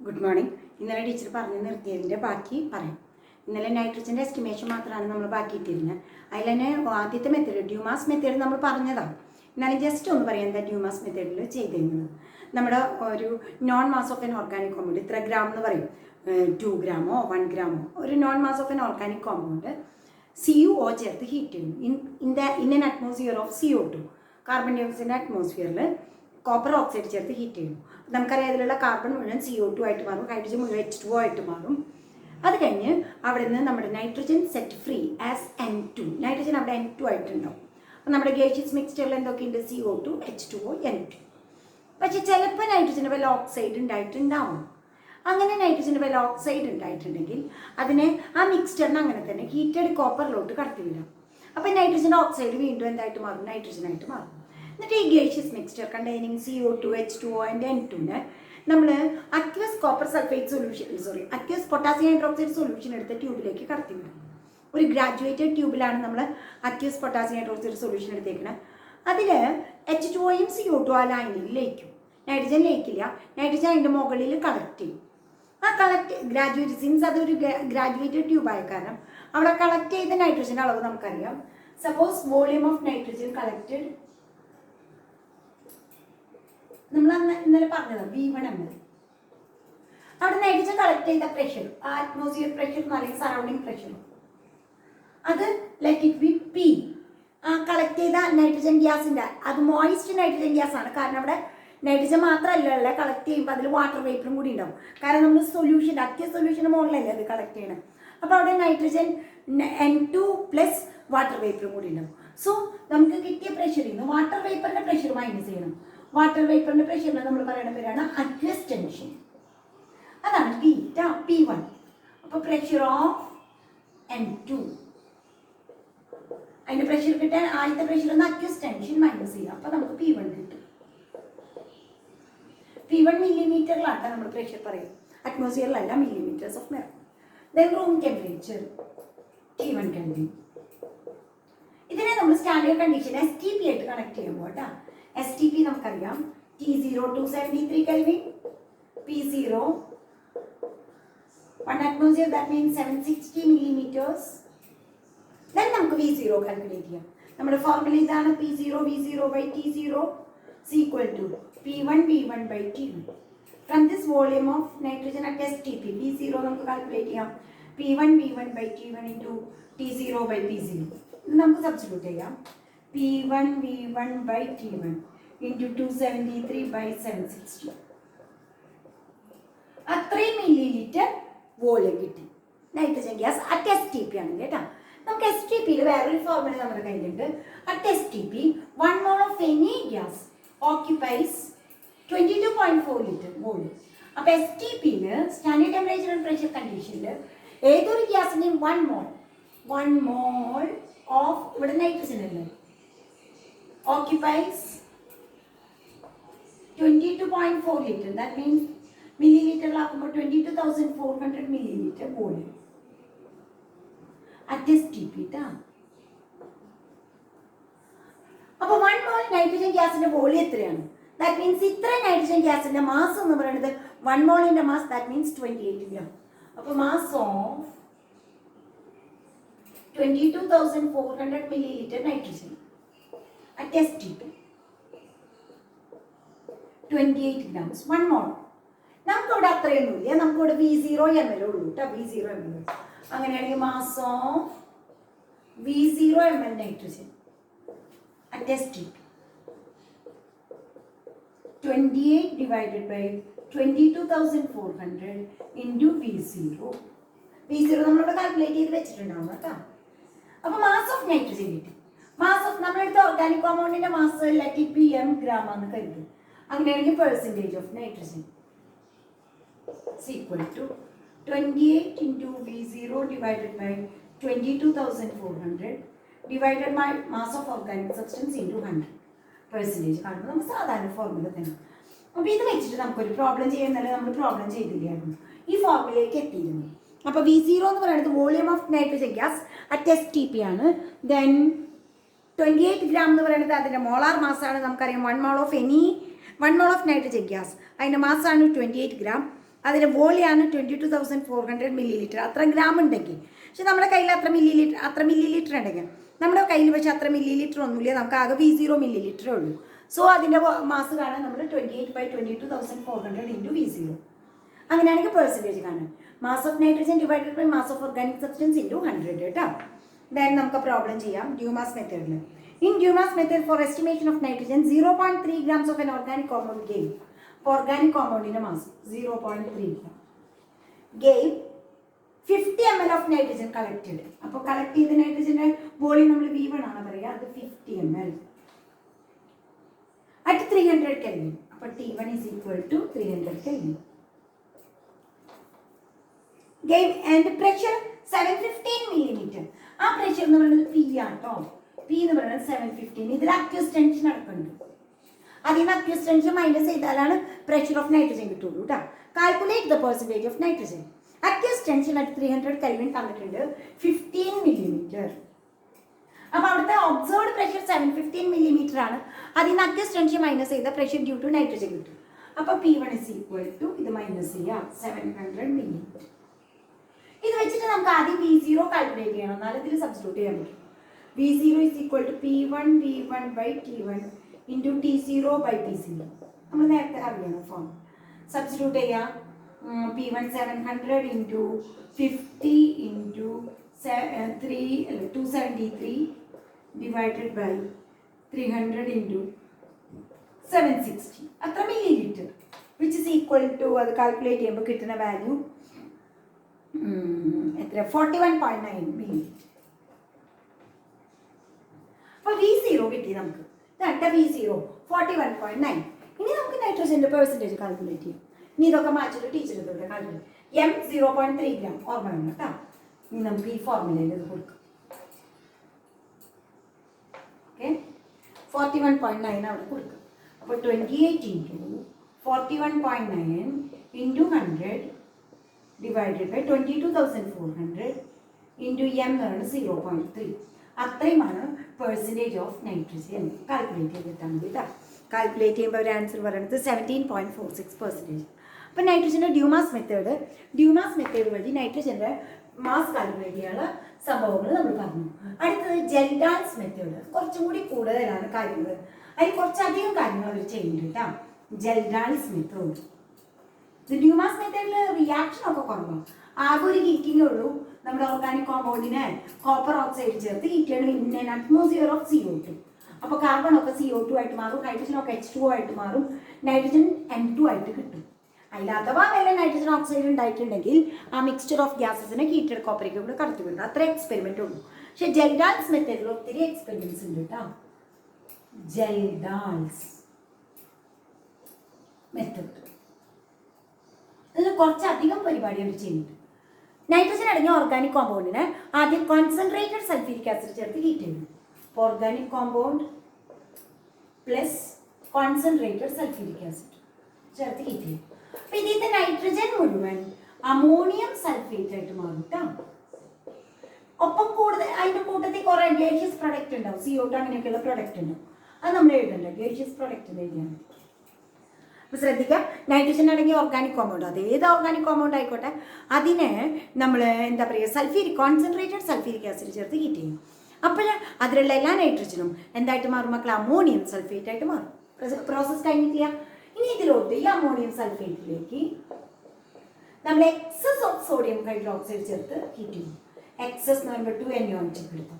Good morning. ഇന്നലെ teacher പറഞ്ഞു നിർത്തിയതിൻ്റെ ബാക്കി പറയാം. ഇന്നലെ നൈട്രജൻ്റെ എസ്റ്റിമേഷൻ മാത്രമാണ് നമ്മൾ ബാക്കി ഇട്ടിരുന്നത്. അതിൽ തന്നെ ആദ്യത്തെ മെത്തേഡ് ഡ്യൂമാസ് മെത്തേഡ് നമ്മൾ പറഞ്ഞതാണ്. എന്നാലും ജസ്റ്റ് ഒന്ന് പറയാം എന്താ ഡ്യൂമാസ് മെത്തേഡിൽ ചെയ്തിരുന്നത്. നമ്മുടെ ഒരു known mass of an organic compound ഇത്ര ഗ്രാം എന്ന് പറയും, 2 ഗ്രാമോ 1 ഗ്രാമോ ഒരു known mass of an organic compound CuO ചേർത്ത് ഹീറ്റ് ചെയ്യും. In an atmosphere of CO2 carbon ഡൈ ഓക്സൈഡിൻ്റെ അറ്റ്മോസ്ഫിയറിൽ കോപ്പർ ഓക്സൈഡ് ചേർത്ത് ഹീറ്റ് ചെയ്യും. നമുക്കറിയാം ഇതിലുള്ള കാർബൺ മുഴുവൻ CO2 ആയിട്ട് മാറും, ഹൈഡ്രജൻ മുഴുവൻ H2O ആയിട്ട് മാറും. അത് കഴിഞ്ഞ് അവിടെ നിന്ന് നമ്മുടെ nitrogen set free as N2. Nitrogen അവിടെ N2 ആയിട്ടുണ്ടാവും. അപ്പം നമ്മുടെ ഗേഷ്യസ് മിക്സ്ചറിൽ എന്തൊക്കെയുണ്ട്? CO2 H2O N2. പക്ഷെ ചിലപ്പോൾ നൈട്രജന് വല്ല ഓക്സൈഡ് ഉണ്ടായിട്ടുണ്ടാവും. അങ്ങനെ നൈട്രജന് വല്ല ഓക്സൈഡ് ഉണ്ടായിട്ടുണ്ടെങ്കിൽ അതിനെ ആ മിക്സ്ചറിന് അങ്ങനെ തന്നെ ഹീറ്റഡ് കോപ്പറിലോട്ട് കടത്തിവിടാം. അപ്പം നൈട്രജൻ്റെ ഓക്സൈഡ് വീണ്ടും എന്തായിട്ട് മാറും? നൈട്രജനായിട്ട് മാറും. എന്നിട്ട് ഈ gaseous mixture containing CO2 H2O and N2നെ നമ്മൾ aqueous copper sulphate solution aqueous potassium hydroxide solution എടുത്ത ട്യൂബിലേക്ക് കടത്തിവിടും. ഒരു ഗ്രാജുവേറ്റഡ് ട്യൂബിലാണ് നമ്മൾ അക്വസ് പൊട്ടാസ്യം ഹൈഡ്രോക്സൈഡ് സൊല്യൂഷൻ എടുത്തേക്കുന്നത്. അതിൽ H2Oയും CO2 ആ ലൈനിൽ ലയിക്കും. നൈട്രജൻ ലയിക്കില്ല. നൈട്രജൻ അതിൻ്റെ മുകളിൽ കളക്ട് ചെയ്യും. ആ ഗ്രാജുവേറ്റ് സിൻസ് അതൊരു ഗ്രാജുവേറ്റഡ് ട്യൂബായ കാരണം അവിടെ കളക്ട് ചെയ്ത നൈട്രജൻ്റെ അളവ് നമുക്കറിയാം. Suppose volume of nitrogen collected നമ്മൾ ഇന്നലെ പറഞ്ഞത് V1 ml. അവിടെ നൈട്രജൻ കളക്ട് ചെയ്ത പ്രഷർ, അറ്റ്മോസ്ഫിയർ പ്രഷർ എന്ന് പറയുന്നത് സറൗണ്ടിങ് പ്രഷർ, അത് ലെറ്റ് ഇറ്റ് ബി P. ആ കളക്ട് ചെയ്ത നൈട്രജൻ ഗ്യാസിൻ്റെ അത് മോയിസ്റ്റ് നൈട്രജൻ ഗ്യാസ് ആണ്. കാരണം അവിടെ നൈട്രജൻ മാത്രമല്ല കളക്ട് ചെയ്യുമ്പോൾ അതിൽ വാട്ടർ വേപ്പറും കൂടി ഉണ്ടാവും. കാരണം നമ്മൾ സൊല്യൂഷൻ അക്വസ് സൊല്യൂഷന് മുകളിലല്ലേ അത് കളക്ട് ചെയ്യണം. അപ്പോൾ അവിടെ നൈട്രജൻ N2 പ്ലസ് വാട്ടർ വേപ്പറും കൂടി ഉണ്ടാവും. സോ നമുക്ക് കിട്ടിയ പ്രഷറിൽ നിന്ന് വാട്ടർ വേപ്പറിൻ്റെ പ്രഷർ മൈനസ് ചെയ്യണം. വാട്ടർ വേപ്പറിൻ്റെ പ്രഷറിനെ നമ്മൾ പറയുന്ന പേരാണ് അക്വസ് ടെൻഷൻ. അതാണ് P1. അപ്പോൾ പ്രഷർ ഓഫ് N2 അതിൻ്റെ പ്രഷർ കിട്ടാൻ ആദ്യത്തെ പ്രഷർ ഒന്ന് അക്വസ് ടെൻഷൻ മൈനസ് ചെയ്യാം. അപ്പോൾ നമുക്ക് P1 കിട്ടും. P1 മില്ലിമീറ്ററിലാണ് നമ്മൾ പ്രഷർ പറയും, അറ്റ്മോസ്ഫിയറിലല്ല, millimetres of mercury. Then room temperature T1 kelvin. ഇതിനെ നമ്മൾ സ്റ്റാൻഡേർഡ് കണ്ടീഷൻ STP ആയിട്ട് കണക്ട് ചെയ്യുമ്പോൾ കേട്ടോ. STP നമുക്കറിയാം T0 273 kelvin, P0 1 atmosphere, that means 760 millimeters. Then നമുക്ക് V0 കാൽക്കുലേറ്റ് ചെയ്യാം. നമ്മുടെ ഫോർമുല ഇതാണ്. P0 V0 by T0 is equal to P1 V1 by T1. From this volume of nitrogen at STP, P0 നമുക്ക് calculate ചെയ്യാം. P1 V1 by T1 into T0 by P0. ഇത് നമുക്ക് substitute ചെയ്യാം. P1 V1 by T1 into 273 by 760. അത്രയും millilitre volume കിട്ടി. Nitrogen gas at STP ആണ് കേട്ടോ. നമുക്ക് STPയിൽ വേറൊരു ഫോർമുല നമ്മുടെ കയ്യിലുണ്ട്. At STP 1 mole of any gas occupies 22.4 litre volume. അപ്പോൾ STPയിൽ സ്റ്റാൻഡേർഡ് ടെമ്പറേച്ചർ ആൻഡ് പ്രഷർ കണ്ടീഷനിൽ ഏതൊരു ഗ്യാസിൻ്റെയും 1 mole ഓഫ് ഇവിടെ നൈട്രജൻ അല്ലേ occupies 22.4 ലിറ്റർ. ദാറ്റ് മീൻസ് മില്ലിലിറ്ററിലാക്കുമ്പോൾ 22,400 milliliter വോളിയം അറ്റ് STP. അപ്പോൾ 1 mole നൈട്രജൻ ഗ്യാസിന്റെ വോളിയം എത്രയാണ്? ദാറ്റ് മീൻസ് ഇത്ര നൈട്രജൻ ഗ്യാസിന്റെ മാസ് എന്ന് പറയുന്നത് 1 മോളിന്റെ മാസ്, ദാറ്റ് മീൻസ് 28 gram. അപ്പോൾ mass of 22,400 milliliter nitrogen at STP 28 grams 1 mole. നമുക്കിവിടെ അത്രയൊന്നുമില്ല. നമുക്കിവിടെ V0 ml ഉള്ളൂ കേട്ടോ. V0 ml. അങ്ങനെയാണെങ്കിൽ mass of V0 ml nitrogen at STP 28 divided by 22,400 into V0. V0 നമ്മളിവിടെ കാൽക്കുലേറ്റ് ചെയ്ത് വെച്ചിട്ടുണ്ടാവും കേട്ടോ. അപ്പോൾ മാസ് ഓഫ് നൈട്രജൻ കിട്ടി. മാസ് ഓഫ് നമ്മളെടുത്ത ഓർഗാനിക് കോമ്പൗണ്ടിന്റെ mass let it be m gram ആണെന്ന് കരുതും. അങ്ങനെയാണെങ്കിൽ percentage of nitrogen is equal to 28 into V0 divided by 22,400 divided by mass of organic substance into 100 percentage. കാണുമ്പോൾ നമുക്ക് സാധാരണ ഫോർമുല തന്നെ. അപ്പോൾ ഇത് വെച്ചിട്ട് നമുക്കൊരു പ്രോബ്ലം ചെയ്യുന്നതല്ലേ, നമ്മൾ പ്രോബ്ലം ചെയ്തില്ലായിരുന്നു, ഈ ഫോർമുലയിലേക്ക് എത്തിയിരുന്നു. അപ്പോൾ V0 എന്ന് പറയുന്നത് volume of nitrogen gas at STP ആണ്. ദെൻ 28 gram എന്ന് പറയുന്നത് അതിൻ്റെ മോളാർ മാസ്സാണ്. നമുക്കറിയാം 1 mole of nitrogen gas അതിൻ്റെ മാസ്സാണ് 28 gram. അതിൻ്റെ വോളിയാണ് 22,400 ml. അത്ര ഗ്രാം ഉണ്ടെങ്കിൽ, പക്ഷെ നമ്മുടെ കയ്യിൽ അത്ര മില്ലി ലിറ്റർ ഉണ്ടെങ്കിൽ, നമ്മുടെ കയ്യിൽ പക്ഷേ അത്ര മില്ലി ലിറ്റർ ഒന്നുമില്ല, നമുക്ക് ആകെ V0 മില്ലി ലിറ്ററേ ഉള്ളൂ. സോ അതിൻ്റെ മാസ് കാണാൻ നമ്മൾ 28/22,400 ഇൻറ്റു V0. അങ്ങനെയാണെങ്കിൽ പെർസെൻറ്റേജ് കാണാൻ mass of nitrogen divided by mass of organic substance into 100 കേട്ടോ. ദെൻ നമുക്ക് പ്രോബ്ലം ചെയ്യാം ഡ്യൂമാസ് മെത്തേഡിൽ. In Dumas method for estimation of nitrogen 0.3 grams of an organic compound gave. Organic കോമ്പൗണ്ടിൻ്റെ mass 0.3 gram gave 50 ml of nitrogen collected. അപ്പോൾ collect ചെയ്ത നൈട്രജൻ്റെ volume നമ്മൾ V1 ആണ് പറയുക, അത് 50 ml at 300 Kelvin. അപ്പോൾ T1 is equal to 300 Kelvin. Game and pressure 715 millimeter. ആ പ്രഷർ എന്ന് പറയുന്നത് P ആട്ടോ. P എന്ന് പറയുന്നത് 715. ഇതിൽ അക്യൂസ് ടെൻഷൻ നടക്കുന്നുണ്ട്. അതിൽ നിന്ന് അക്യൂസ് ടെൻഷൻ മൈനസ് ചെയ്താലാണ് പ്രഷർ ഓഫ് നൈട്രജൻ കിട്ടുള്ളൂ കേട്ടോ. Calculate the percentage of nitrogen. Aqueous tension at 300 Kelvin തന്നിട്ടുണ്ട് 15 millimeter. അപ്പോൾ അവിടുത്തെ ഒബ്സർവ്ഡ് പ്രഷർ 715 millimeter ആണ്. അതിൽ നിന്ന് അക്യൂസ് ടെൻഷൻ മൈനസ് ചെയ്ത പ്രഷർ ഡ്യൂ ടു നൈട്രജൻ കിട്ടും. അപ്പോൾ P1 is equal to ഇത് മൈനസ് ചെയ്യാം 700 millimeter. ഇത് വെച്ചിട്ട് നമുക്ക് ആദ്യം V0 കാൽക്കുലേറ്റ് ചെയ്യണം, എന്നാലും ഇതിൽ സബ്സ്റ്റിറ്റ്യൂട്ട് ചെയ്യാൻ പറ്റും. V0 is equal to P1 V1 by T1 into T0 by P0. നമ്മൾ നേരത്തെ അറിയണം ഫോം. സബ്സ്റ്റിറ്റ്യൂട്ട് ചെയ്യാം. P1 700 into 50 into 273 divided by 300 into 760. അത്ര millilitre which is equal to അത് കാൽക്കുലേറ്റ് ചെയ്യുമ്പോൾ കിട്ടുന്ന വാല്യൂ എത്ര 41.9 മില്ലി ലിറ്റർ. അപ്പോൾ V0 കിട്ടി നമുക്ക്. V0 41.9. ഇനി നമുക്ക് നൈട്രജൻ്റെ പെർസെൻറ്റേജ് കാൽക്കുലേറ്റ് ചെയ്യാം. ഇനി ഇതൊക്കെ മാറ്റിയിട്ട് ടീച്ചർ ഇതോടെ കാൽക്കുലേറ്റ്. M 0.3 gram ഓർമ്മ വേണം കേട്ടോ. ഇനി നമുക്ക് ഈ ഫോർമുലയിൽ ഇത് കൊടുക്കാം. ഓക്കെ, 41.9 അവിടെ കൊടുക്കും. അപ്പോൾ 28 into 41.9 into 100 divided by 22,400 into M എന്ന് പറയുന്നത് 0.3. അത്രയുമാണ് പെർസെൻറ്റേജ് ഓഫ് നൈട്രജൻ കാൽക്കുലേറ്റ് ചെയ്തിട്ടാൽ മതി കേട്ടോ. കാൽക്കുലേറ്റ് ചെയ്യുമ്പോൾ ഒരു ആൻസർ പറയുന്നത് 17.46%. അപ്പോൾ നൈട്രജൻ്റെ ഡ്യൂമാസ് മെത്തേഡ് വഴി നൈട്രജൻ്റെ മാസ് കാൽക്കുലേറ്റ് ചെയ്യാനുള്ള സംഭവങ്ങൾ നമ്മൾ പറഞ്ഞു. അടുത്തത് ജെൽഡാൽസ് മെത്തേഡ്. കുറച്ചും കൂടി കൂടുതലാണ് കാര്യങ്ങൾ, അതിൽ കുറച്ചധികം കാര്യങ്ങൾ അവർ ചെയ്യുന്നുണ്ട് കേട്ടോ. ജെൽഡാൽസ് മെത്തേഡ്. ഡ്യൂമാസ് മെത്തേഡിൽ റിയാക്ഷനൊക്കെ കുറവാണ്, ആകെ ഒരു ഹീറ്റിങ്ങേ ഉള്ളൂ. നമ്മുടെ ഓർഗാനിക് കോമ്പൗണ്ടിനെ കോപ്പർ ഓക്സൈഡ് ചേർത്ത് ഹീറ്റ് ചെയ്യണം in an atmosphere of CO2. അപ്പോൾ കാർബണൊക്കെ CO2 ആയിട്ട് മാറും, ഹൈഡ്രജനൊക്കെ H2O ആയിട്ട് മാറും, നൈട്രജൻ N2 ആയിട്ട് കിട്ടും. അതിൽ അഥവാ വല്ല നൈട്രജൻ ഓക്സൈഡ് ഉണ്ടായിട്ടുണ്ടെങ്കിൽ ആ മിക്സ്ചർ ഓഫ് ഗ്യാസസിനെ ഹീറ്റഡ് കോപ്പറേക്ക് കൂടെ കടത്തി വിടും. അത്ര എക്സ്പെരിമെൻ്റ് ഉള്ളൂ. പക്ഷേ ജെൽഡാൽസ് മെത്തേഡിൽ ഒത്തിരി എക്സ്പെരിമെൻറ്റ്സ് ഉണ്ട് കേട്ടോ. ജെൽഡാൽസ് മെത്തേഡ് ഇതിൽ കുറച്ചധികം പരിപാടി അവർ ചെയ്യുന്നുണ്ട്. നൈട്രജൻ അടങ്ങിയ ഓർഗാനിക് കോമ്പൗണ്ടിനെ ആദ്യം കോൺസെൻട്രേറ്റഡ് സൾഫ്യൂരിക് ആസിഡ് ചേർത്ത് ഹീറ്റ് ചെയ്യും. Organic compound plus concentrated sulphuric acid ചേർത്ത് ഹീറ്റ് ചെയ്യും. അപ്പോൾ ഇതിൻ്റെ നൈട്രജൻ മുഴുവൻ അമോണിയം സൾഫേറ്റ് ആയിട്ട് മാറും കേട്ടോ. ഒപ്പം കൂടുതൽ അതിൻ്റെ കൂട്ടത്തിൽ കുറേ ഗേഷ്യസ് പ്രൊഡക്റ്റ് ഉണ്ടാവും, CO2 അങ്ങനെയൊക്കെയുള്ള പ്രൊഡക്റ്റ് ഉണ്ടാവും. അത് നമ്മൾ എഴുതണ്ട, ഗേഷ്യസ് പ്രൊഡക്റ്റ് എഴുതിയാൽ മതി. അപ്പോൾ ശ്രദ്ധിക്കുക, നൈട്രജൻ അടങ്ങിയ ഓർഗാനിക് കോമ്പൗണ്ട്, അത് ഏത് ഓർഗാനിക് കോമ്പൗണ്ട് ആയിക്കോട്ടെ, അതിനെ നമ്മൾ എന്താ പറയുക കോൺസെൻട്രേറ്റഡ് സൾഫ്യൂരിക് ആസിഡ് ചേർത്ത് ഹീറ്റ് ചെയ്യും. അപ്പോൾ അതിലുള്ള എല്ലാ നൈട്രജനും എന്തായിട്ട് മാറും മക്കൾ? അമോണിയം സൾഫേറ്റ് ആയിട്ട് മാറും. പ്രോസസ്സ് കഴിഞ്ഞിട്ടില്ല. ഇനി ഇതിലോട്ട് ഈ അമോണിയം സൾഫേറ്റിലേക്ക് നമ്മൾ എക്സസ് ഓഫ് സോഡിയം ഹൈഡ്രോക്സൈഡ് ചേർത്ത് ഹീറ്റ് ചെയ്യും. എക്സസ് എന്ന് പറയുമ്പോൾ 2NO എടുക്കും.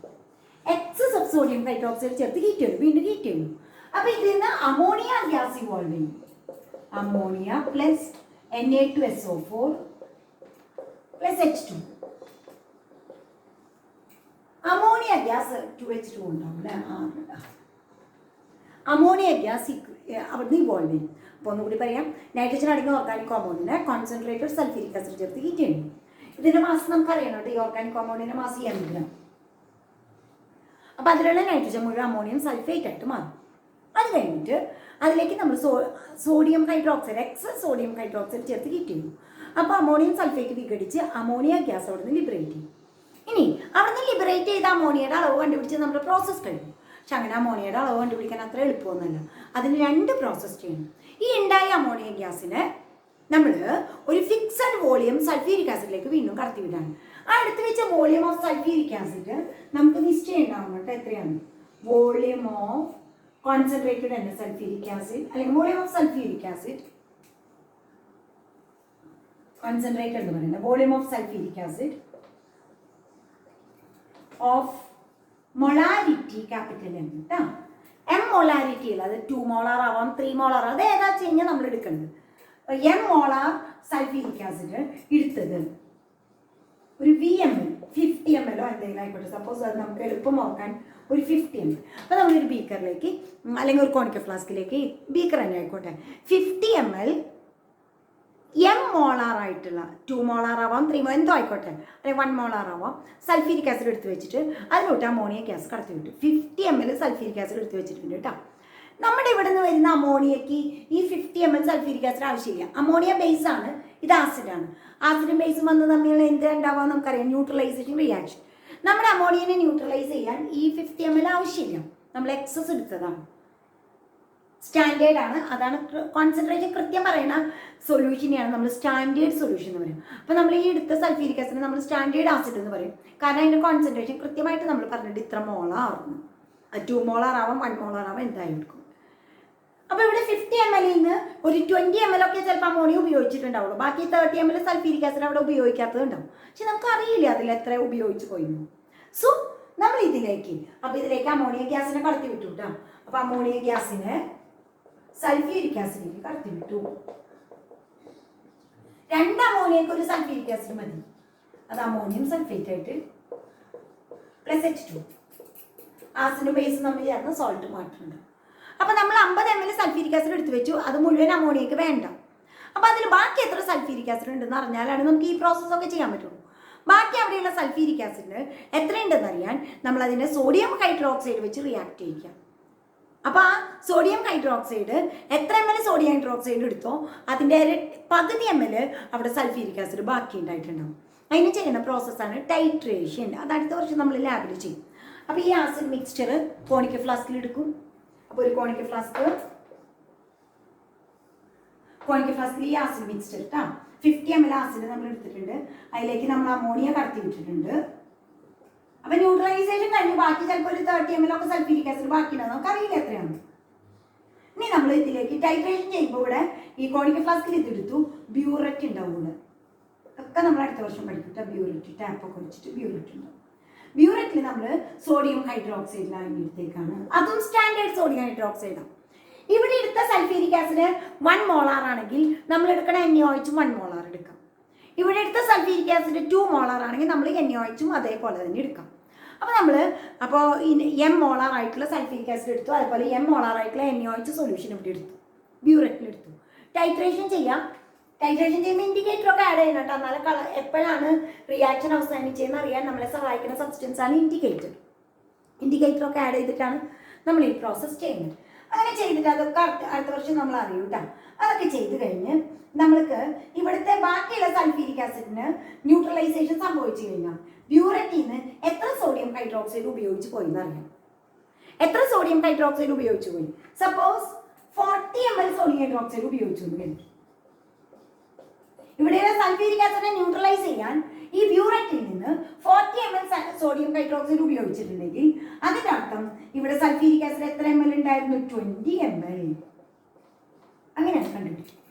എക്സസ് ഓഫ് സോഡിയം ഹൈഡ്രോക്സൈഡ് ചേർത്ത് ഹീറ്റ് ചെയ്യും, വീണ്ടും ഹീറ്റ് ചെയ്യും. അപ്പോൾ ഇതിൽ നിന്ന് അമോണിയ ഗ്യാസ് ഇവോൾവ് ചെയ്യും. Ammonia plus Na2SO4 plus H2. Ammonia gas 2H2 ഉണ്ടാവും അല്ലേ? അമോണിയ ഗ്യാസ് അവിടുന്ന് ഇവോൾവ് ചെയ്യും. അപ്പോൾ ഒന്നുകൂടി പറയാം, നൈട്രജൻ അടങ്ങിയ ഓർഗാനിക് കോമ്പൗണ്ടിനെ കോൺസെൻട്രേറ്റഡ് സൾഫ്യൂരിക് ആസിഡ് ചേർത്ത് ഹീറ്റ് ചെയ്യും. ഇതിൻ്റെ മാസ് നമുക്കറിയണം കേട്ടോ. ഈ ഓർഗാനിക് കോമ്പൗണ്ടിൻ്റെ മാസ് M gram. അപ്പോൾ അതിലുള്ള നൈട്രജൻ മുഴുവൻ അമോണിയം സൾഫേറ്റ് ആയിട്ട് മാറും. അത് കഴിഞ്ഞിട്ട് അതിലേക്ക് നമ്മൾ sodium hydroxide excess sodium hydroxide ചേർത്ത് ഹീറ്റ് ചെയ്യും. അപ്പോൾ അമോണിയം സൾഫേറ്റ് വിഘടിച്ച് അമോണിയ ഗ്യാസ് അവിടെ നിന്ന് ലിബറേറ്റ് ചെയ്യും. ഇനി അവിടെ നിന്ന് ലിബറേറ്റ് ചെയ്ത അമോണിയയുടെ അളവ് കണ്ടുപിടിച്ച് നമ്മുടെ പ്രോസസ്സ് കഴിയും. പക്ഷെ അങ്ങനെ അമോണിയയുടെ അളവ് കണ്ടുപിടിക്കാൻ അത്ര എളുപ്പമൊന്നുമല്ല. അതിന് 2 പ്രോസസ്സ് ചെയ്യണം. ഈ ഉണ്ടായ അമോണിയ ഗ്യാസിനെ നമ്മൾ ഒരു ഫിക്സഡ് വോളിയം സൾഫ്യൂരിക് ആസിഡിലേക്ക് വീണ്ടും കടത്തിവിടാണ്. ആ എടുത്ത് വെച്ച വോളിയം ഓഫ് സൾഫ്യൂരിക് ആസിഡ് നമുക്ക് നിശ്ചയം ഉണ്ടാവും കേട്ടോ. എത്രയാണ് വോളിയം ഓഫ് കോൺസെൻട്രേറ്റഡ് എന്ന സൾഫ്യൂരിക് ആസിഡ്, അല്ലെങ്കിൽ volume of sulphuric acid concentrated എന്ന് പറയുന്നത് volume of sulphuric acid of molarity capital M കേട്ടോ. എം മൊളാരിറ്റി ഉള്ളത് 2 മോളാർ ആവാം, 3 മോളാർ, അത് ഏതാ വെച്ച് കഴിഞ്ഞാൽ നമ്മൾ എടുക്കുന്നത്. എം മോളാർ സൾഫ്യൂരിക് ആസിഡ് എടുത്തത് ഒരു VML 50 ml എന്തെങ്കിലും ആയിക്കോട്ടെ. സപ്പോസ് അത് നമുക്ക് എളുപ്പം ഓർക്കാൻ ഒരു 50 ml. അപ്പോൾ നമ്മളൊരു ബീക്കറിലേക്ക് അല്ലെങ്കിൽ ഒരു കോണിക്ക ഫ്ലാസ്കിലേക്ക്, ബീക്കർ തന്നെ ആയിക്കോട്ടെ, 50 ml എം മോളാർ ആയിട്ടുള്ള 2 മോളാർ ആവാം, 3 മോളാർ എന്തോ ആയിക്കോട്ടെ, അല്ലെങ്കിൽ 1 മോളാർ ആവാം സൾഫ്യൂരിക് ആസിഡ് എടുത്ത് വെച്ചിട്ട് അതിലോട്ട് അമോണിയ ഗ്യാസ് കടത്തി വിട്ടു. 50 ml സൾഫ്യൂരിക് ആസിഡ് എടുത്ത് വെച്ചിട്ടുണ്ട് കേട്ടോ. നമ്മുടെ ഇവിടെ നിന്ന് വരുന്ന അമോണിയക്ക് ഈ 50 ml സൾഫ്യൂരിക് ആസിഡ് ആവശ്യമില്ല. അമോണിയ ബേസ് ആണ്, ഇത് ആസിഡാണ്. ആസിഡും ബേസും വന്ന് തമ്മിൽ എന്ത് ഉണ്ടാവുക നമുക്കറിയാം, ന്യൂട്രലൈസേഷൻ റിയാക്ഷൻ. നമ്മുടെ അമോണിയനെ ന്യൂട്രലൈസ് ചെയ്യാൻ ഈ 50 ml ആവശ്യമില്ല, നമ്മൾ എക്സസ് എടുത്തതാണ്, സ്റ്റാൻഡേർഡ് ആണ്. അതാണ് കോൺസെൻട്രേഷൻ കൃത്യം പറയുന്ന സൊല്യൂഷനെയാണ് നമ്മൾ സ്റ്റാൻഡേർഡ് സൊല്യൂഷൻ എന്ന് പറയും. അപ്പോൾ നമ്മൾ ഈ എടുത്ത സൾഫ്യൂരിക് ആസിഡ് നമ്മൾ സ്റ്റാൻഡേർഡ് ആസിഡ് എന്ന് പറയും. കാരണം അതിൻ്റെ കോൺസെൻട്രേഷൻ കൃത്യമായിട്ട് നമ്മൾ പറഞ്ഞിട്ട് ഇത്ര മോളാറുന്നു, 2 മോളാർ ആവാം, 1 മോളാർ ആവാം, എന്തായാലും എടുക്കും. അപ്പോൾ ഇവിടെ 50 ml നിന്ന് ഒരു 20 ml ഒക്കെ ചിലപ്പോൾ അമോണിയ ഉപയോഗിച്ചിട്ടുണ്ടാവുള്ളൂ. ബാക്കി 30 ml സൾഫ്യൂരിക് ആസിഡ് അവിടെ ഉപയോഗിക്കാത്തതുണ്ടാവും. പക്ഷെ നമുക്ക് അറിയില്ല അതിൽ എത്ര ഉപയോഗിച്ച് പോയിരുന്നു. സോ നമ്മൾ ഇതിലേക്ക്, അപ്പോൾ ഇതിലേക്ക് അമോണിയ ഗ്യാസിനെ കടത്തി വിട്ടു കേട്ടോ. അപ്പോൾ അമോണിയ ഗ്യാസിനെ സൾഫ്യൂരിക് ആസിഡിലേക്ക് കടത്തി വിട്ടു. 2 അമോണിയക്ക് ഒരു സൾഫ്യൂരിക് ആസിഡ് മതി. അത് അമോണിയം സൾഫേറ്റ് ആയിട്ട് +H2 ആസിഡ് ബേസ് നമ്മൾ ചേർന്ന് സോൾട്ട് മാറ്റുന്നുണ്ട്. അപ്പോൾ നമ്മൾ 50 ml സൾഫ്യൂരിക് ആസിഡ് എടുത്ത് വെച്ചു, അത് മുഴുവൻ അമോണിയക്ക് വേണ്ട. അപ്പോൾ അതിൽ ബാക്കി എത്ര സൾഫ്യൂരിക് ആസിഡ് ഉണ്ടെന്ന് അറിഞ്ഞാലാണ് നമുക്ക് ഈ പ്രോസസ്സൊക്കെ ചെയ്യാൻ പറ്റുള്ളൂ. ബാക്കി അവിടെയുള്ള സൾഫ്യൂരിക് ആസിഡ് എത്രയുണ്ടെന്ന് അറിയാൻ നമ്മൾ അതിനെ സോഡിയം ഹൈഡ്രോക്സൈഡ് വെച്ച് റിയാക്ട് ചെയ്യിക്കാം. അപ്പോൾ ആ സോഡിയം ഹൈഡ്രോക്സൈഡ് എത്ര ml സോഡിയം ഹൈഡ്രോക്സൈഡ് എടുത്തോ അതിൻ്റെ പകുതി ml അവിടെ സൾഫ്യൂരിക് ആസിഡ് ബാക്കി ഉണ്ടായിട്ടുണ്ടാവും. അതിന് ചെയ്യുന്ന പ്രോസസ്സാണ് ടൈട്രേഷൻ. അത് അടുത്ത വർഷം നമ്മൾ ലാബിൽ ചെയ്യും. അപ്പോൾ ഈ ആസിഡ് മിക്സ്ചർ കോണിക്ക ഫ്ലാസ്കിൽ എടുക്കും. അപ്പോൾ ഒരു കോണിക്ക ഫ്ലാസ്കിൽ ഈ ആസിഡ് മിക്സ്ചർ കേട്ടോ 50 ml ആസിഡ് നമ്മൾ എടുത്തിട്ടുണ്ട്. അതിലേക്ക് നമ്മൾ അമോണിയ കടത്തി വിട്ടിട്ടുണ്ട്. അപ്പോൾ ന്യൂട്രലൈസേഷൻ കഴിഞ്ഞ് ബാക്കി ചിലപ്പോൾ ഒരു 30 ml ഒക്കെ സൾഫ്യൂരിക് ആസിഡ് ബാക്കിയുണ്ടാവും, നമുക്ക് അറിയില്ല എത്രയാണ്. ഇനി നമ്മൾ ഇതിലേക്ക് ടൈട്രേഷൻ ചെയ്യുമ്പോൾ ഇവിടെ ഈ കോണിക്ക ഫ്ലാസ്കിൽ ഇതെടുത്തു, ബ്യൂററ്റ് ഉണ്ടാവും ഇവിടെ ഒക്കെ നമ്മൾ അടുത്ത വർഷം പഠിക്കും. ബ്യൂററ്റ് ടാപ്പൊക്കെ വെച്ചിട്ട് ബ്യൂററ്റ് ഉണ്ടാവും. ബ്യൂററ്റിൽ നമ്മൾ സോഡിയം ഹൈഡ്രോക്സൈഡ് ലൈനിടത്തേക്കാണ്, അതും സ്റ്റാൻഡേർഡ് സോഡിയം ഹൈഡ്രോക്സൈഡാണ്. ഇവിടെ എടുത്ത സൾഫ്യൂരിക് ആസിഡ് 1 മോളാർ ആണെങ്കിൽ നമ്മൾ എടുക്കണ NaOH 1 മോളാർ എടുക്കാം. ഇവിടെ എടുത്ത സൾഫ്യൂരിക് ആസിഡ് 2 മോളാർ ആണെങ്കിൽ നമ്മൾ NaOH അതേപോലെ തന്നെ എടുക്കാം. അപ്പോൾ എം മോളാർ ആയിട്ടുള്ള സൾഫ്യൂരിക് ആസിഡ് എടുത്തു, അതുപോലെ എം മോളാർ ആയിട്ടുള്ള NaOH സൊല്യൂഷൻ ഇവിടെ എടുത്തു, ബ്യൂററ്റിലെടുത്തു. ടൈട്രേഷൻ ചെയ്യാം. ടൈട്രേഷൻ ചെയ്യുമ്പോൾ ഇൻഡിക്കേറ്റർ ഒക്കെ ആഡ് ചെയ്യണം കേട്ടോ. എന്നാലും എപ്പോഴാണ് റിയാക്ഷൻ അവസാനിച്ചതെന്ന് അറിയാൻ നമ്മളെ സഹായിക്കുന്ന സബ്സ്റ്റൻസ് ആണ് ഇൻഡിക്കേറ്റർ. ഇൻഡിക്കേറ്റർ ഒക്കെ ആഡ് ചെയ്തിട്ടാണ് നമ്മൾ ഈ പ്രോസസ്സ് ചെയ്യുന്നത്. അങ്ങനെ ചെയ്തിട്ട് അതൊക്കെ അടുത്ത വർഷം നമ്മൾ അറിയും കേട്ടോ. അതൊക്കെ ചെയ്ത് കഴിഞ്ഞ് നമ്മൾക്ക് ഇവിടുത്തെ ബാക്കിയുള്ള സൾഫ്യൂരിക് ആസിഡിന് ന്യൂട്രലൈസേഷൻ സംഭവിച്ചു കഴിഞ്ഞാൽ ബ്യൂററ്റിൽ നിന്ന് എത്ര സോഡിയം ഹൈഡ്രോക്സൈഡ് ഉപയോഗിച്ച് പോയി എന്നറിയാം. എത്ര സോഡിയം ഹൈഡ്രോക്സൈഡ് ഉപയോഗിച്ച് പോയി? സപ്പോസ് 40 ml സോഡിയം ഹൈഡ്രോക്സൈഡ് ഉപയോഗിച്ചു എന്ന് കരുതി. ഇവിടെയുള്ള സൾഫ്യൂരിക് ആസിഡിനെ ന്യൂട്രലൈസ് ചെയ്യാൻ ഈ ബ്യൂററ്റിൽ നിന്ന് 40 ml സോഡിയം ഹൈഡ്രോക്സൈഡ് ഉപയോഗിച്ചിട്ടുണ്ടെങ്കിൽ അതിൻ്റെ അർത്ഥം ഇവിടെ സൾഫ്യൂരിക് ആസിഡ് എത്ര ml ഉണ്ടായിരുന്നു? 20 ml. അങ്ങനെയാണ് കണ്ടുപിടിക്കുന്നത്.